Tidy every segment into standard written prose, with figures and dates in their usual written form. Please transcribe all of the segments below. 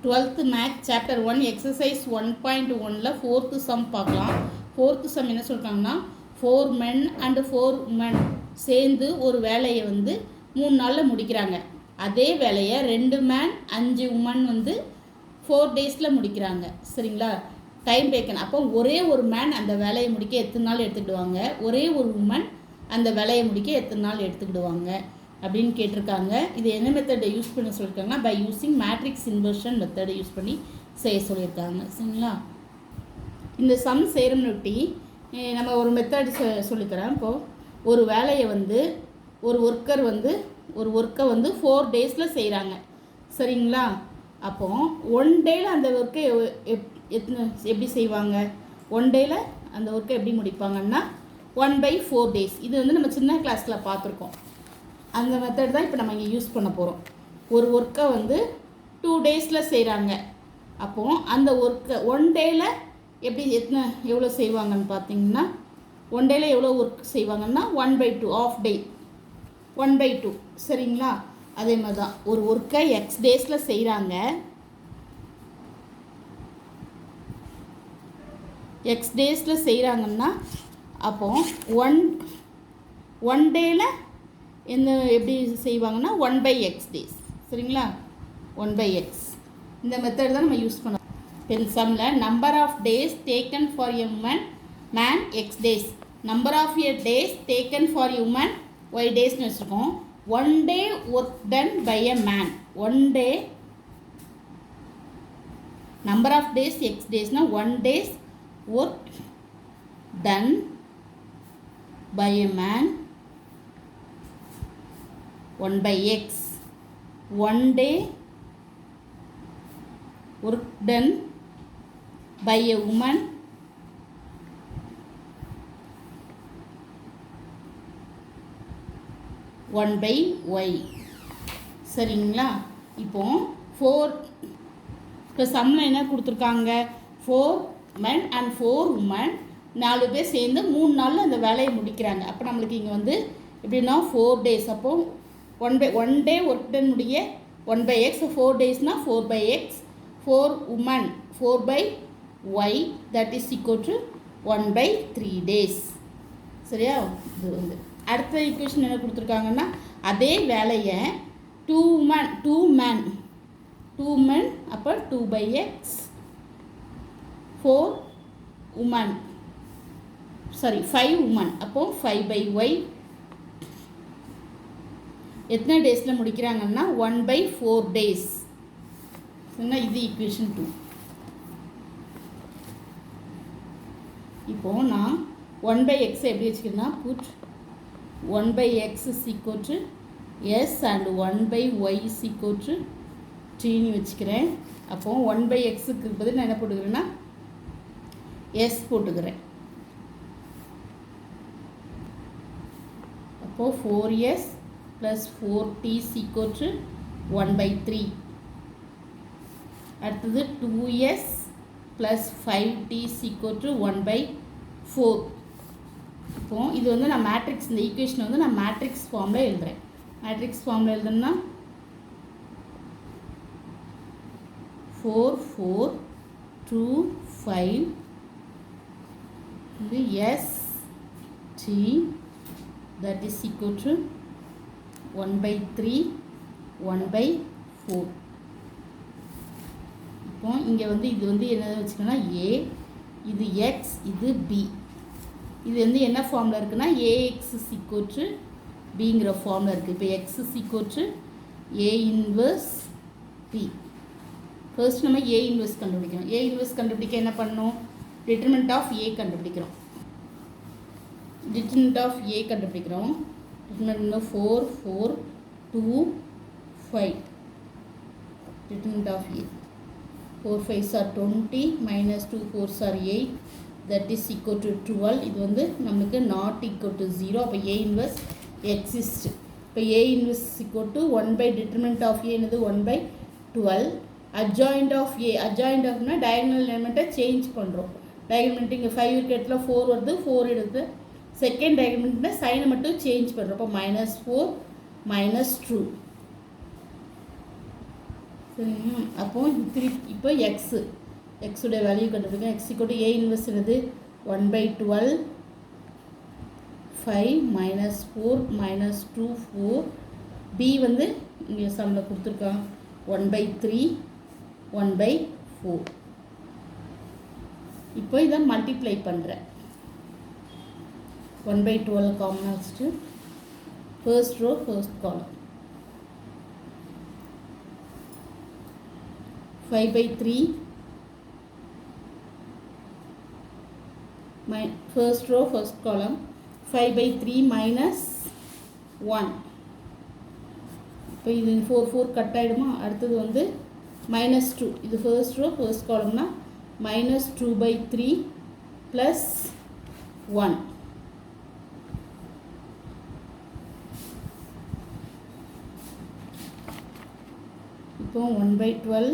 12th maths chapter 1 exercise 1.1ல் 4th sum பார்க்கலாம். 4th some என்ன சொல்கிறாங்கன்னா 4 men and 4 women சேர்ந்து ஒரு வேலையை வந்து 3 நாளில் முடிக்கிறாங்க. அதே வேலையை 2 men 5 women வந்து 4 daysல முடிக்கிறாங்க. சரிங்களா? Time taken. அப்போ ஒரே ஒரு மேன் அந்த வேலையை முடிக்க எத்தனை நாள் எடுத்துக்கிடுவாங்க, ஒரே ஒரு உமன் அந்த வேலையை முடிக்க எத்தனை நாள் எடுத்துக்கிடுவாங்க அப்படின்னு கேட்டிருக்காங்க. இது என்ன மெத்தடை யூஸ் பண்ண சொல்லியிருக்காங்கன்னா பை யூஸிங் மேட்ரிக்ஸ் இன்வர்ஷன் மெத்தடை யூஸ் பண்ணி செய்ய சொல்லியிருக்காங்க. சரிங்களா? இந்த சம் செய்கிறோம்னொட்டி நம்ம ஒரு மெத்தட் சொல்லித்தரேன். இப்போது ஒரு வேலையை வந்து ஒரு ஒர்க்கை வந்து 4 daysல செய்கிறாங்க. சரிங்களா? அப்போது 1 dayல அந்த ஒர்க்கை எப்படி செய்வாங்க, 1 dayல அந்த ஒர்க்கை எப்படி முடிப்பாங்கன்னா 1/4 days. இது வந்து நம்ம சின்ன கிளாஸில் பார்த்துருக்கோம். அந்த மெத்தட் தான் இப்போ நம்ம இங்கே யூஸ் பண்ண போகிறோம். ஒரு ஒர்க்கை வந்து 2 daysல செய்கிறாங்க. அப்போது அந்த ஒர்க்கை 1 dayல எவ்வளோ செய்வாங்கன்னு பார்த்தீங்கன்னா 1 dayல எவ்வளோ ஒர்க் செய்வாங்கன்னா 1/2 ஆஃப் டே 1/2. சரிங்களா? அதே மாதிரி தான் ஒரு ஒர்க்கை எக்ஸ் டேஸில் செய்கிறாங்க. எக்ஸ் டேஸில் செய்கிறாங்கன்னா அப்போது ஒன் டேயில் எப்படி செய்வாங்கன்னா 1/x days. சரிங்களா? 1/x. இந்த மெத்தட் தான் நம்ம யூஸ் பண்ணோம். பென் சம்மில் number of days taken for a man X days, number of a days taken for a woman Y டேஸ்னு வச்சுருக்கோம். 1 day work done by a man. 1 day number of days X டேஸ்னால் 1 days work done by a man 1/x. 1 day work done by a woman 1/y. சரிங்களா? இப்போ 4 இப்போ சம்மில் என்ன கொடுத்துருக்காங்க, 4 men and 4 women 4 பேர் சேர்ந்து 3 நாளில் அந்த வேலையை முடிக்கிறாங்க. அப்போ நம்மளுக்கு இங்கே வந்து எப்படின்னா 4 days. அப்போது 1 day ஒர்க் டன் முடிய 1/x. 4 daysனால் 4/x. 4 women 4/y that is equal to 1/3 days. சரியா? இது வந்து அடுத்த ஈக்குவேஷன் என்ன கொடுத்துருக்காங்கன்னா அதே வேலையை 2 men அப்போ 2/x. 4 women 5 women அப்போது 5/y. எத்தனை டேஸில் முடிக்கிறாங்கன்னா 1/4 days. சரிங்களா? இது ஈக்குவேஷன் 2. இப்போது நான் 1/x எப்படி வச்சுக்கிறேன்னா put 1/x is equal to s and 1/y is equal to tன்னு வச்சுக்கிறேன். அப்போது 1/xக்கு பதில் நான் என்ன போட்டுக்கிறேன்னா s போட்டுக்கிறேன். அப்போது 4s plus 4t is equal to 1/3. அடுத்தது 2s plus 5t is equal to 1/4. இப்போது இது வந்து நான் மேட்ரிக்ஸ், இந்த ஈக்குவேஷன் வந்து நான் மேட்ரிக்ஸ் ஃபார்மில் எழுதுகிறேன். மேட்ரிக்ஸ் ஃபார்மில் எழுதுனா 4 4 2 5 இது s t that is equal to 1/3 1/4. இப்போ இங்கே வந்து இது வந்து என்ன வச்சுக்கோன்னா a, இது x, இது b. இது வந்து என்ன ஃபார்மில் இருக்குன்னா ax is equal to bங்கிற ஃபார்மில் இருக்குது. இப்போ x is equal to a inverse b. First நம்ம a inverse கண்டுபிடிக்கணும். a inverse கண்டுபிடிக்க என்ன பண்ணணும், டிட்டர்மினன்ட் ஆஃப் a கண்டுபிடிக்கிறோம். டிட்டர்மினன்ட் ஆஃப் a கண்டுபிடிக்கிறோம். Determinant 4 4 2 5. Determinant of a 4 5s are 20 minus 2 4s are 8 that is equal to 12. இது வந்து நம்மளுக்கு not equal to 0. அப்போ a inverse exist. இப்போ a inverse equal to 1 by determinant of a என்னது 1/12. adjoint of a, adjoint ofனா diagonal elementை change பண்ணுறோம். diagonal இங்கே 5 இருக்க இடத்துல 4 வருது, 4 எடுத்து செகண்ட் diagonal சைனை மட்டும் சேஞ்ச் பண்ணுறோம். அப்போ -4 -2 சரிங்களா? அப்போது இப்போ எக்ஸுடைய வேல்யூ கண்டுபிடிக்கும். X equal to A inverse என்னது 1/12 5 minus 4 minus 2 4. B வந்து இங்கே சம்மில் கொடுத்துருக்காங்க 1/3 1/4. இப்போ இதை மல்டிப்ளை பண்ணுறேன். 1/12 காமனாக வச்சுட்டு first row first column 5/3 first row first column 5/3 minus 1. இப்போ இது 4 கட் ஆகிடுமா? அடுத்தது வந்து -2. இது ஃபர்ஸ்ட் ரோ ஃபர்ஸ்ட் காலம்னா -2/3 + 1. இப்போ 1/12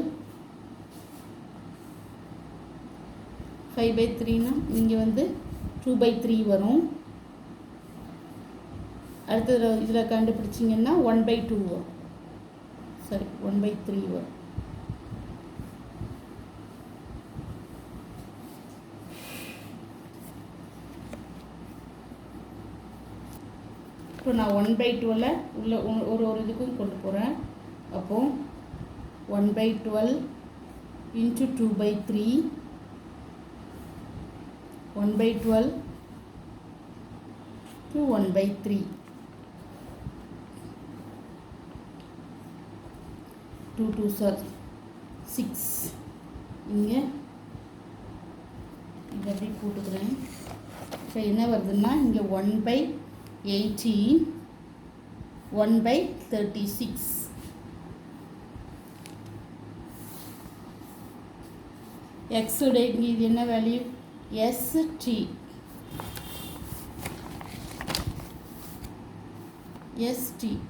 5/3னா இங்கே வந்து 2/3 வரும். அடுத்தது இதில் கண்டுபிடிச்சிங்கன்னா 1/2 வரும். சரி 1/3 வரும். இப்போ நான் 1/12 உள்ள ஒரு இதுக்கும் கொண்டு போகிறேன். அப்போது 1/12 into 2/3 1/12 to 1/3 2 2s are 6. இங்கே இதை அப்படி போட்டுக்கிறேன். இப்போ என்ன வருதுன்னா இங்கே 1/18 1/36. எக்ஸுடைய இங்கே இது என்ன வேல்யூ? ST.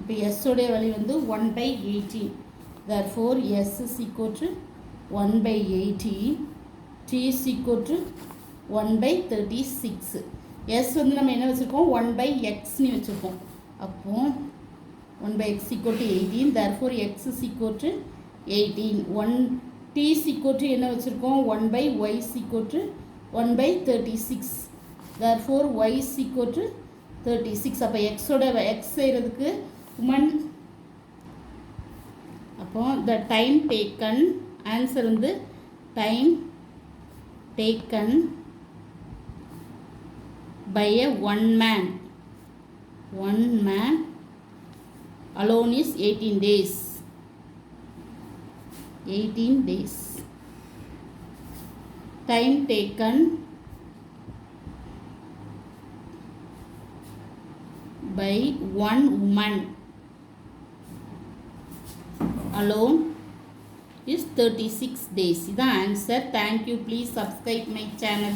இப்போ எஸ்ஸோடைய வேல்யூ வந்து 1/18. therefore S is equal to 1/18. T is equal to 1/36. S வந்து நம்ம என்ன வச்சுருக்கோம்? 1/xன்னு வச்சுருக்கோம். அப்போது 1/x equal to 18. therefore X is equal to 18. T is equal to என்ன வச்சுருக்கோம்? 1/y is equal to 1/36. therefore y is equal to 36. அப்போ எக்ஸோட எக்ஸ் செய்கிறதுக்கு உமன் அப்போ த டைம் டேக்கன் ஆன்சர் வந்து time taken by a one man alone is 18 days. 18 days. Time taken by one woman alone is 36 days. This is the answer. Thank you. Please subscribe my channel.